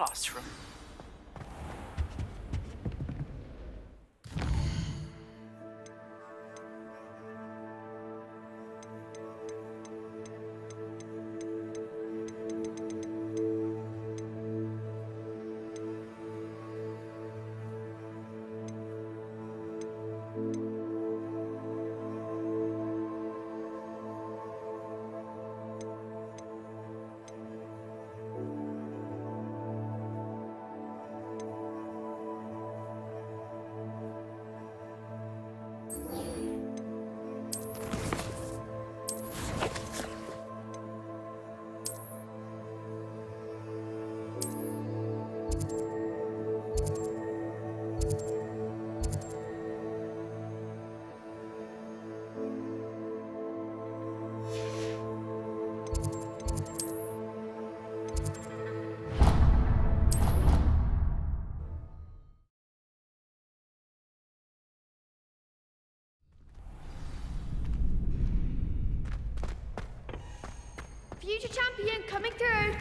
classroom. Future champion coming through.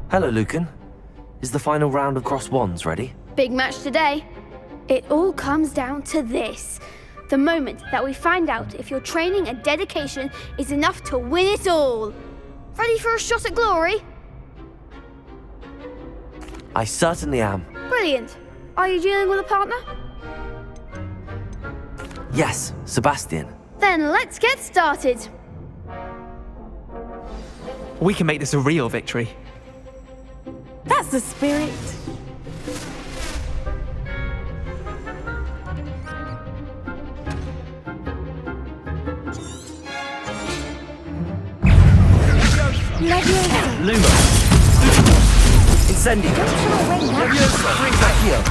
Hello, Lucan. Is the final round of cross wands ready? Big match today. It all comes down to this. The moment that we find out if your training and dedication is enough to win it all. Ready for a shot at glory? I certainly am. Brilliant. Are you dealing with a partner? Yes, Sebastian. Then let's get started. We can make this a real victory. That's the spirit. Luma. Incendio. Bring back here.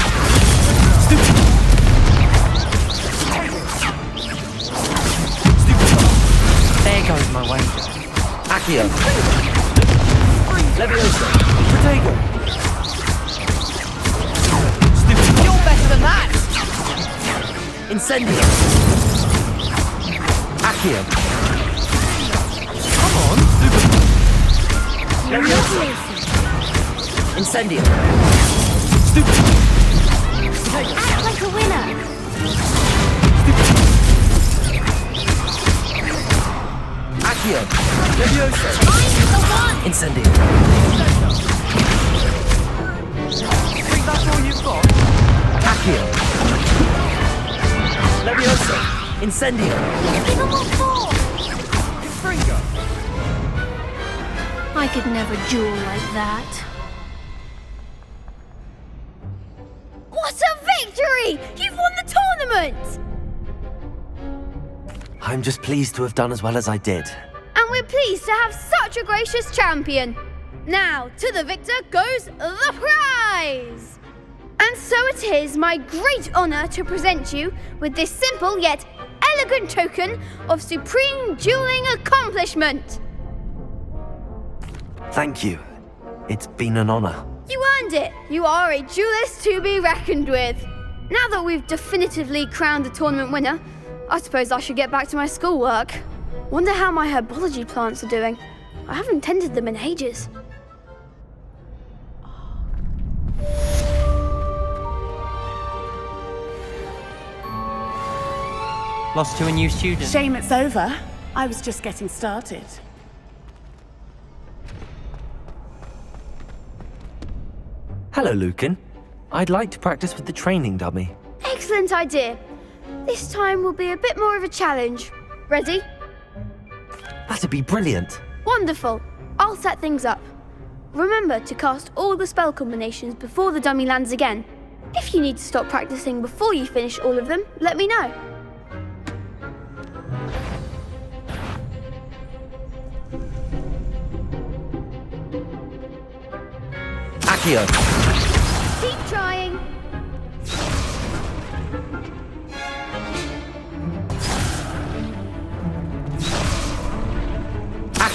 There goes my wager. Accio. Leviosa. Protego. You're better than that! Incendio. Accio. Come on! Leviosa. Incendio. Act like a winner. Accio. Leviosa. Incendio. Think that's all you've got? Accio. Leviosa. Incendio. Even more four. Finger! I could never duel like that. What a victory! You've won the tournament! I'm just pleased to have done as well as I did. And we're pleased to have such a gracious champion. Now, to the victor goes the prize! And so it is my great honour to present you with this simple yet elegant token of supreme dueling accomplishment. Thank you. It's been an honor. You earned it. You are a duelist to be reckoned with. Now that we've definitively crowned the tournament winner, I suppose I should get back to my schoolwork. Wonder how my herbology plants are doing. I haven't tended them in ages. Lost to a new student. Shame it's over. I was just getting started. Hello, Lucan. I'd like to practice with the training dummy. Excellent idea. This time will be a bit more of a challenge. Ready? That'd be brilliant. Wonderful. I'll set things up. Remember to cast all the spell combinations before the dummy lands again. If you need to stop practicing before you finish all of them, let me know. Accio. Keep trying.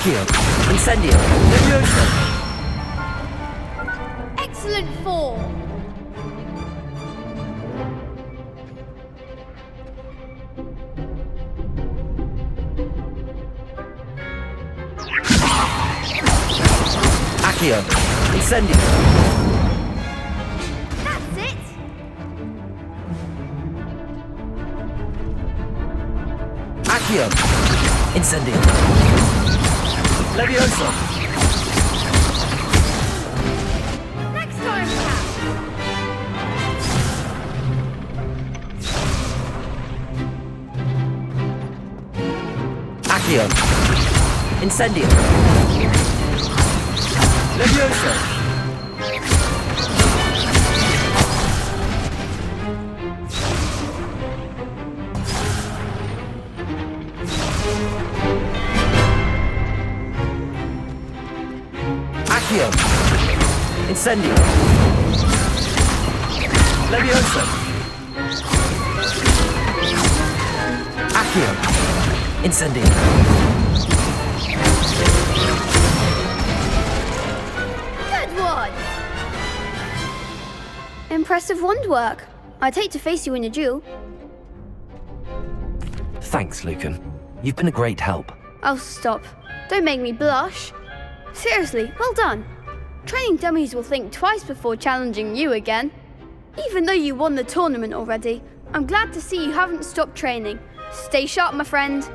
Accio. Incendio. Levioso. Excellent form. Accio. Incendio. That's it. Accio. Incendio. Levioso. Next time, Pat. Accio. Incendio. Levioso. Accio. Incendio. Levioso. Accio. Incendio. Good one. Impressive wand work. I'd hate to face you in a duel. Thanks, Lucan. You've been a great help. Oh, stop. Don't make me blush. Seriously, well done. Training dummies will think twice before challenging you again. Even though you won the tournament already, I'm glad to see you haven't stopped training. Stay sharp, my friend.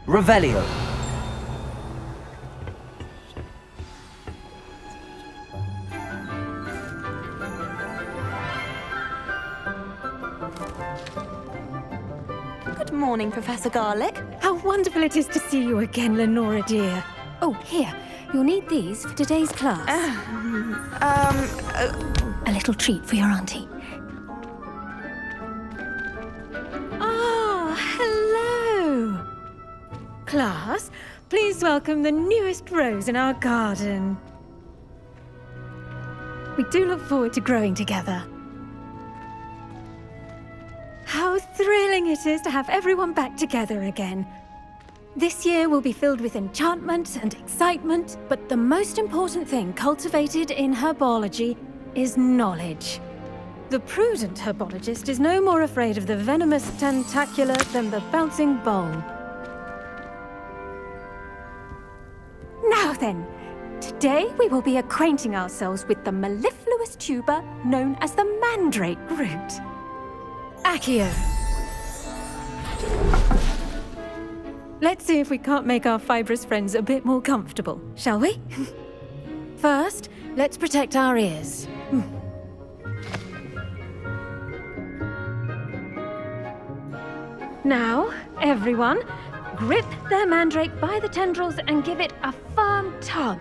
Revelio. Good morning, Professor Garlick. How wonderful it is to see you again, Lenora dear. Oh, here. You'll need these for today's class. A little treat for your auntie. Ah, hello. Class, please welcome the newest rose in our garden. We do look forward to growing together. How thrilling it is to have everyone back together again. This year will be filled with enchantment and excitement, but the most important thing cultivated in herbology is knowledge. The prudent herbologist is no more afraid of the venomous tentacula than the bouncing bulb. Now then, today we will be acquainting ourselves with the mellifluous tuber known as the mandrake root. Accio. Let's see if we can't make our fibrous friends a bit more comfortable, shall we? First, let's protect our ears. Now, everyone, grip their mandrake by the tendrils and give it a firm tug.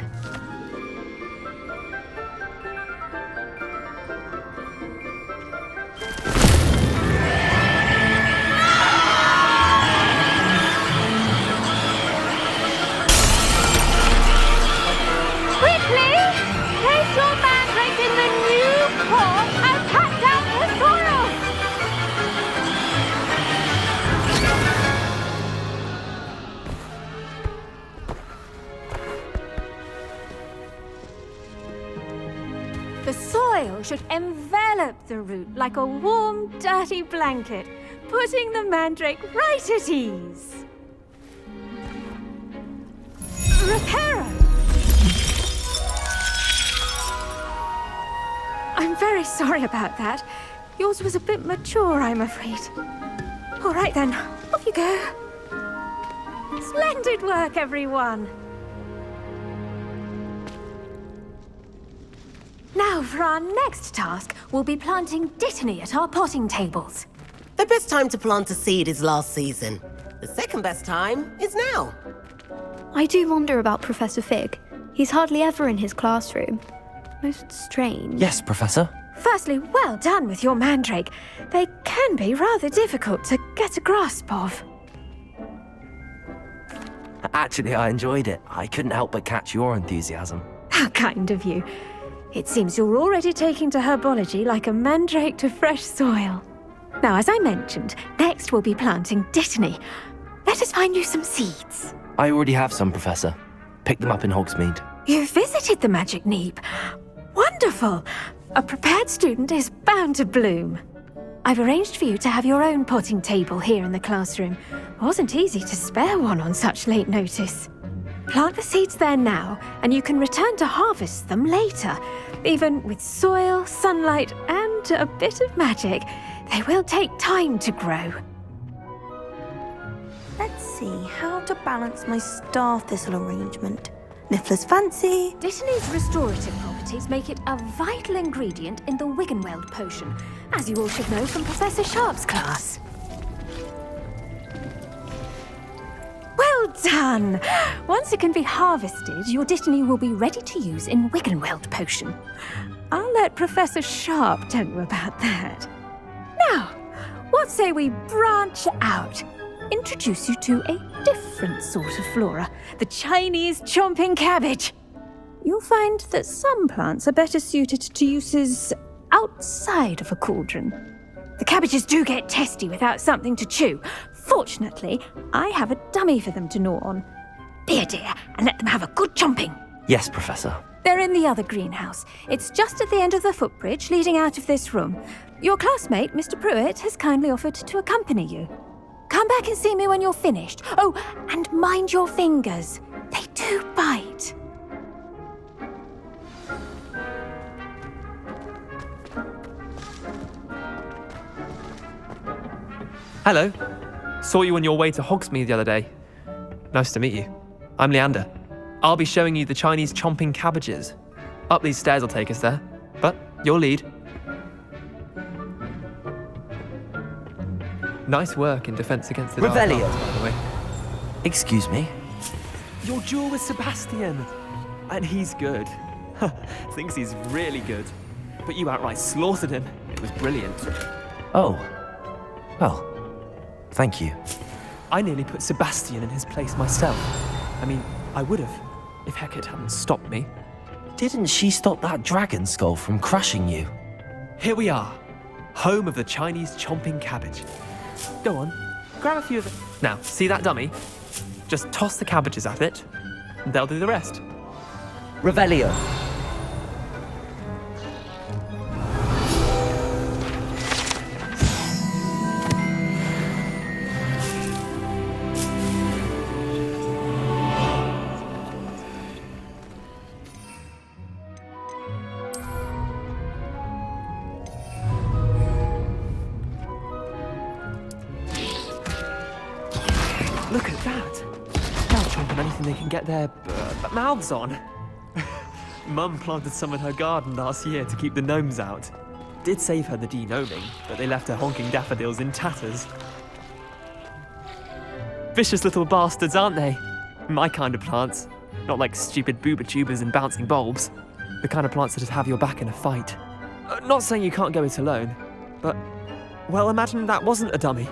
Quickly! Place your mandrake in the new pot and cut down the soil! The soil should envelop the root like a warm, dirty blanket, putting the mandrake right at ease. Reparo! I'm very sorry about that. Yours was a bit mature, I'm afraid. All right then, off you go. Splendid work, everyone. Now, for our next task, we'll be planting Dittany at our potting tables. The best time to plant a seed is last season. The second best time is now. I do wonder about Professor Fig. He's hardly ever in his classroom. Most strange. Yes, Professor. Firstly, well done with your mandrake. They can be rather difficult to get a grasp of. Actually, I enjoyed it. I couldn't help but catch your enthusiasm. How kind of you. It seems you're already taking to herbology like a mandrake to fresh soil. Now, as I mentioned, next we'll be planting Dittany. Let us find you some seeds. I already have some, Professor. Picked them up in Hogsmeade. You visited the Magic Neep. Wonderful. A prepared student is bound to bloom. I've arranged for you to have your own potting table here in the classroom. It wasn't easy to spare one on such late notice. Plant the seeds there now, and you can return to harvest them later. Even with soil, sunlight, and a bit of magic, they will take time to grow. Let's see how to balance my star thistle arrangement. Niffler's fancy. Dittany's restorative properties make it a vital ingredient in the Wiggenweld potion, as you all should know from Professor Sharp's class. Well done! Once it can be harvested, your Dittany will be ready to use in Wiggenweld potion. I'll let Professor Sharp tell you about that. Now, what say we branch out? Introduce you to a different sort of flora, the Chinese chomping cabbage. You'll find that some plants are better suited to uses outside of a cauldron. The cabbages do get testy without something to chew. Fortunately, I have a dummy for them to gnaw on. Be a dear and let them have a good chomping. Yes, Professor. They're in the other greenhouse. It's just at the end of the footbridge leading out of this room. Your classmate, Mr. Pruitt, has kindly offered to accompany you. Come back and see me when you're finished. Oh, and mind your fingers. They do bite. Hello. Saw you on your way to Hogsmeade the other day. Nice to meet you. I'm Leander. I'll be showing you the Chinese chomping cabbages. Up these stairs will take us there, but you'll lead. Nice work in defense against the Revelio. dark arts, by the way. Excuse me? Your duel with Sebastian. And he's good. Thinks he's really good. But you outright slaughtered him. It was brilliant. Oh. Well, thank you. I nearly put Sebastian in his place myself. I mean, I would have, if Hecate hadn't stopped me. Didn't she stop that dragon skull from crushing you? Here we are, home of the Chinese chomping cabbage. Go on, grab a few of them. Now, see that dummy? Just toss the cabbages at it, and they'll do the rest. Revelio. Look at that. They'll chomp on anything they can get their mouths on. Mum planted some in her garden last year to keep the gnomes out. Did save her the de-gnoming, but they left her honking daffodils in tatters. Vicious little bastards, aren't they? My kind of plants. Not like stupid booba tubers and bouncing bulbs. The kind of plants that just have your back in a fight. Not saying you can't go it alone, but, well, imagine that wasn't a dummy.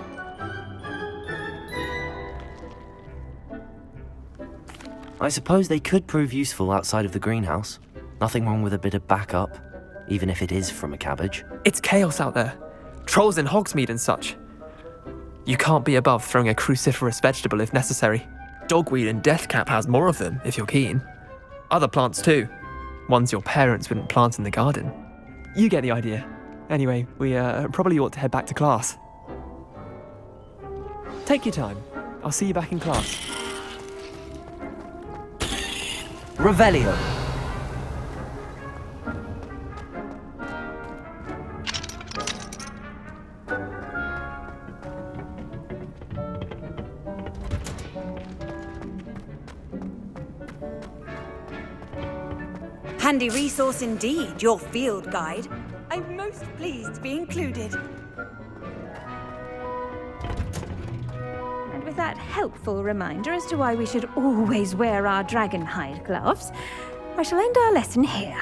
I suppose they could prove useful outside of the greenhouse. Nothing wrong with a bit of backup, even if it is from a cabbage. It's chaos out there. Trolls in Hogsmeade and such. You can't be above throwing a cruciferous vegetable if necessary. Dogweed and deathcap has more of them, if you're keen. Other plants too. Ones your parents wouldn't plant in the garden. You get the idea. Anyway, we probably ought to head back to class. Take your time. I'll see you back in class. Revelio. Handy resource indeed, your field guide. I'm most pleased to be included. And with that helpful reminder as to why we should always wear our dragon hide gloves, I shall end our lesson here.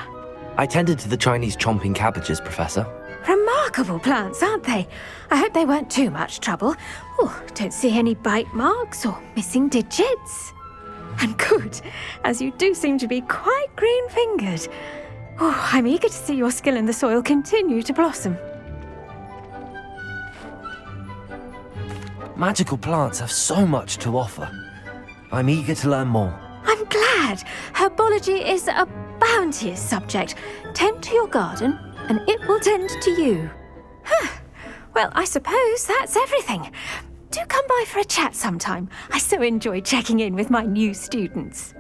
I tended to the Chinese chomping cabbages, Professor. Remarkable plants, aren't they? I hope they weren't too much trouble. Oh, don't see any bite marks or missing digits. And good, as you do seem to be quite green-fingered. Oh, I'm eager to see your skill in the soil continue to blossom. Magical plants have so much to offer. I'm eager to learn more. I'm glad. Herbology is a bounteous subject. Tend to your garden, and it will tend to you. Well, I suppose that's everything. Do come by for a chat sometime. I so enjoy checking in with my new students.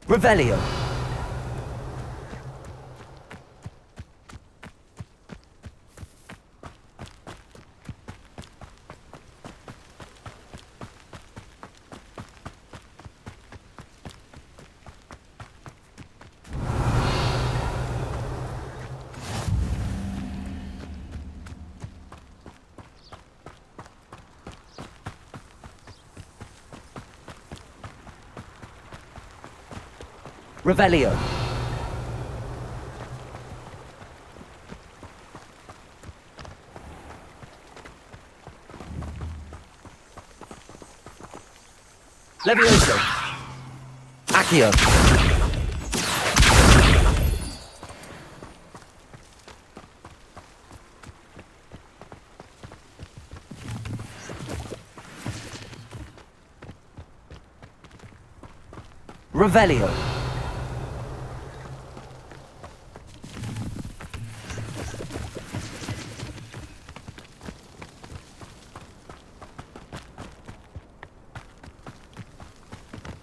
Revelio. Revelio. Levioso. Accio. Revelio.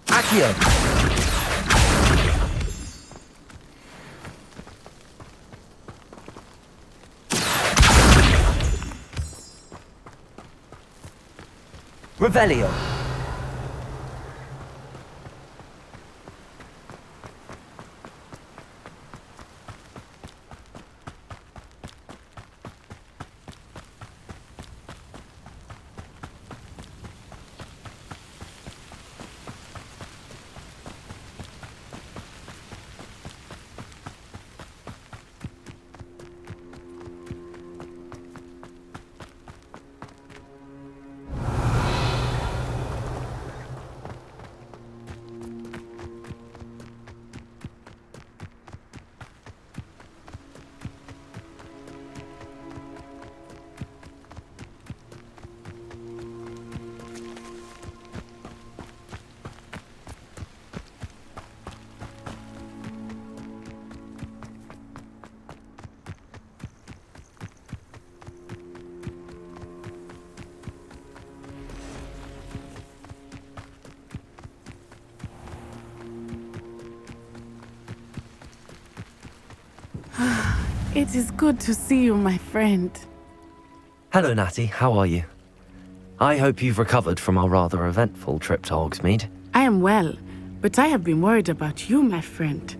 Accio. Revelio. It is good to see you, my friend. Hello, Natty. How are you? I hope you've recovered from our rather eventful trip to Hogsmeade. I am well, but I have been worried about you, my friend.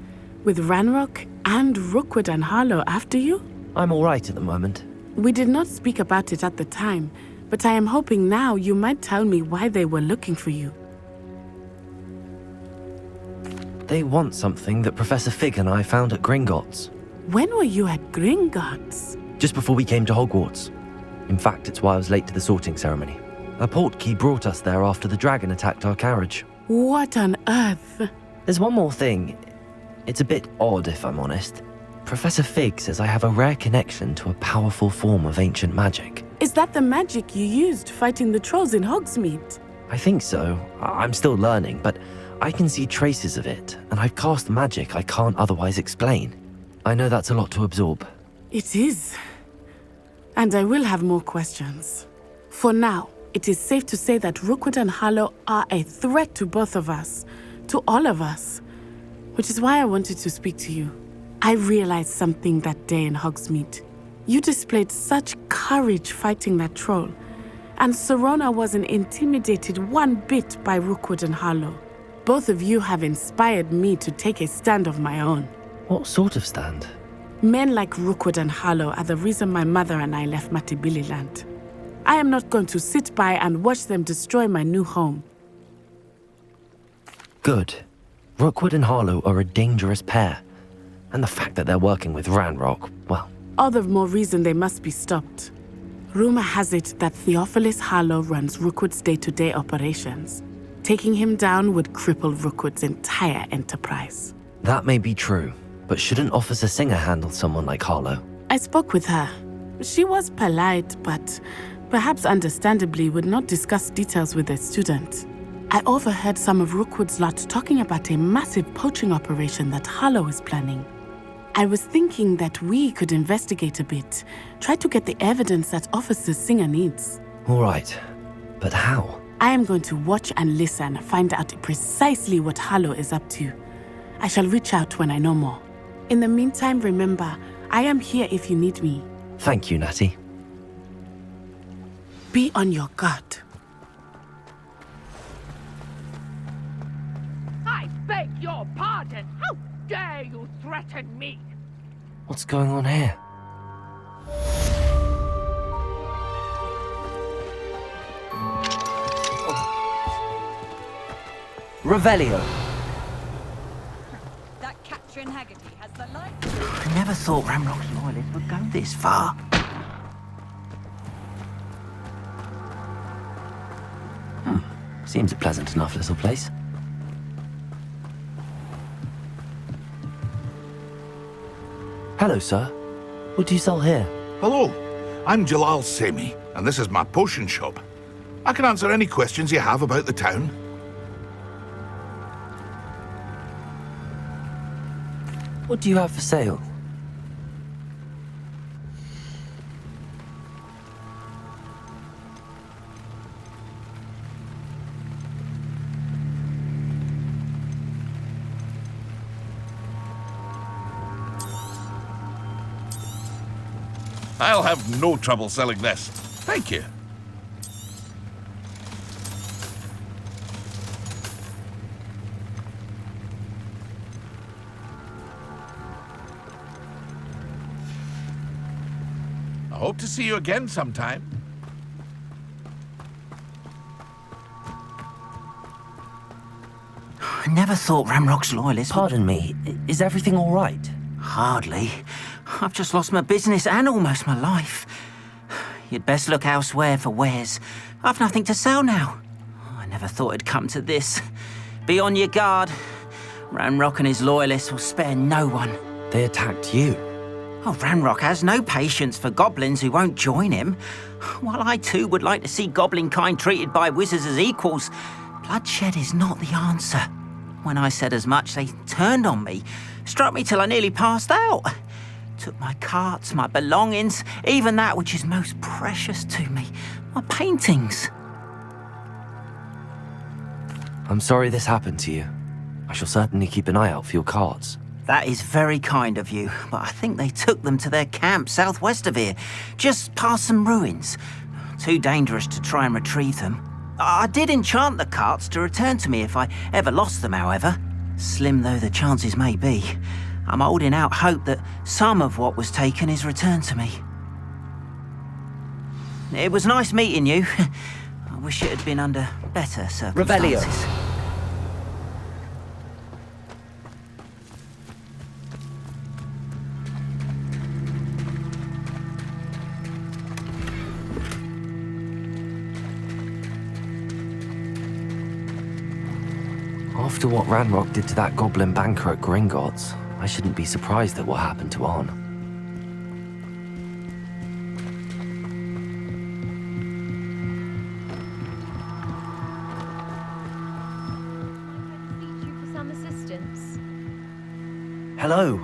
With Ranrock and Rookwood and Harlow after you? I'm all right at the moment. We did not speak about it at the time, but I am hoping now you might tell me why they were looking for you. They want something that Professor Fig and I found at Gringotts. When were you at Gringotts? Just before we came to Hogwarts. In fact, it's why I was late to the sorting ceremony. A portkey brought us there after the dragon attacked our carriage. What on earth? There's one more thing. It's a bit odd, if I'm honest. Professor Fig says I have a rare connection to a powerful form of ancient magic. Is that the magic you used fighting the trolls in Hogsmeade? I think so. I'm still learning, but I can see traces of it, and I've cast magic I can't otherwise explain. I know that's a lot to absorb. It is. And I will have more questions. For now, it is safe to say that Rookwood and Harlow are a threat to both of us, to all of us, which is why I wanted to speak to you. I realized something that day in Hogsmeade. You displayed such courage fighting that troll, and Serona wasn't intimidated one bit by Rookwood and Harlow. Both of you have inspired me to take a stand of my own. What sort of stand? Men like Rookwood and Harlow are the reason my mother and I left Matibili-land. I am not going to sit by and watch them destroy my new home. Good. Rookwood and Harlow are a dangerous pair. And the fact that they're working with Ranrock, well... All the more reason they must be stopped. Rumor has it that Theophilus Harlow runs Rookwood's day-to-day operations. Taking him down would cripple Rookwood's entire enterprise. That may be true, but shouldn't Officer Singer handle someone like Harlow? I spoke with her. She was polite, but perhaps understandably would not discuss details with a student. I overheard some of Rookwood's lot talking about a massive poaching operation that Harlow is planning. I was thinking that we could investigate a bit, try to get the evidence that Officer Singer needs. All right, but how? I am going to watch and listen, find out precisely what Harlow is up to. I shall reach out when I know more. In the meantime, remember, I am here if you need me. Thank you, Natty. Be on your guard. I beg your pardon. How dare you threaten me? What's going on here? Revelio. That Catherine Haggerty has the light. I never thought Ranrock's loyalists would go this far. Seems a pleasant enough little place. Hello, sir. What do you sell here? Hello, I'm Jalal Semi, and this is my potion shop. I can answer any questions you have about the town. What do you have for sale? I'll have no trouble selling this. Thank you. I hope to see you again sometime. I never thought Ranrock's loyalists would... Pardon me, is everything all right? Hardly. I've just lost my business and almost my life. You'd best look elsewhere for wares. I've nothing to sell now. I never thought it'd come to this. Be on your guard. Ranrock and his loyalists will spare no one. They attacked you. Oh, Ranrock has no patience for goblins who won't join him. While I too would like to see goblin kind treated by wizards as equals, bloodshed is not the answer. When I said as much, they turned on me, struck me till I nearly passed out. Took my carts, my belongings, even that which is most precious to me, my paintings. I'm sorry this happened to you. I shall certainly keep an eye out for your carts. That is very kind of you, but I think they took them to their camp southwest of here, just past some ruins. Too dangerous to try and retrieve them. I did enchant the carts to return to me if I ever lost them, however. Slim though the chances may be, I'm holding out hope that some of what was taken is returned to me. It was nice meeting you. I wish it had been under better circumstances. Revelio. After what Ranrock did to that goblin banker at Gringotts, I shouldn't be surprised at what happened to Arn. Hello,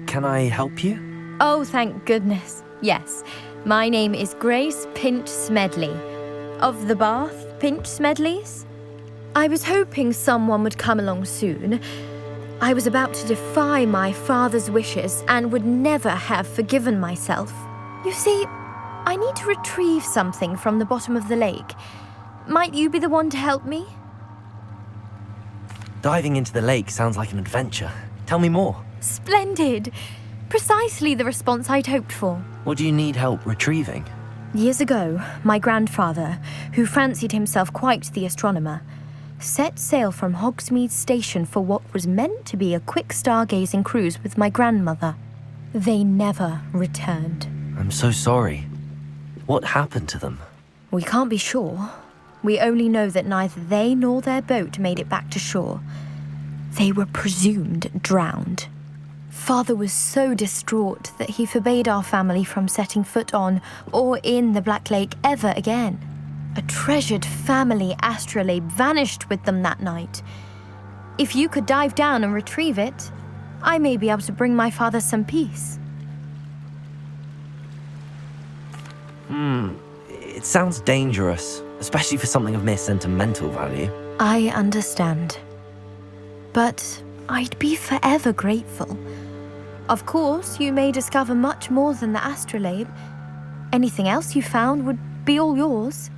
can I help you? Oh, thank goodness. Yes, my name is Grace Pinch Smedley, of the Bath Pinch Smedleys. I was hoping someone would come along soon. I was about to defy my father's wishes and would never have forgiven myself. You see, I need to retrieve something from the bottom of the lake. Might you be the one to help me? Diving into the lake sounds like an adventure. Tell me more. Splendid! Precisely the response I'd hoped for. What do you need help retrieving? Years ago, my grandfather, who fancied himself quite the astronomer, set sail from Hogsmeade Station for what was meant to be a quick stargazing cruise with my grandmother. They never returned. I'm so sorry. What happened to them? We can't be sure. We only know that neither they nor their boat made it back to shore. They were presumed drowned. Father was so distraught that he forbade our family from setting foot on or in the Black Lake ever again. A treasured family astrolabe vanished with them that night. If you could dive down and retrieve it, I may be able to bring my father some peace. It sounds dangerous, especially for something of mere sentimental value. I understand. But I'd be forever grateful. Of course, you may discover much more than the astrolabe. Anything else you found would be all yours.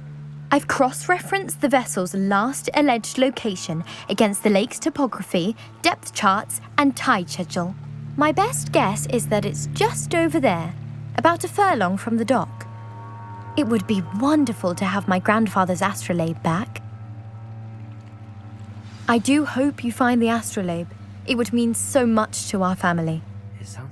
I've cross-referenced the vessel's last alleged location against the lake's topography, depth charts, and tide schedule. My best guess is that it's just over there, about a furlong from the dock. It would be wonderful to have my grandfather's astrolabe back. I do hope you find the astrolabe. It would mean so much to our family. It sounds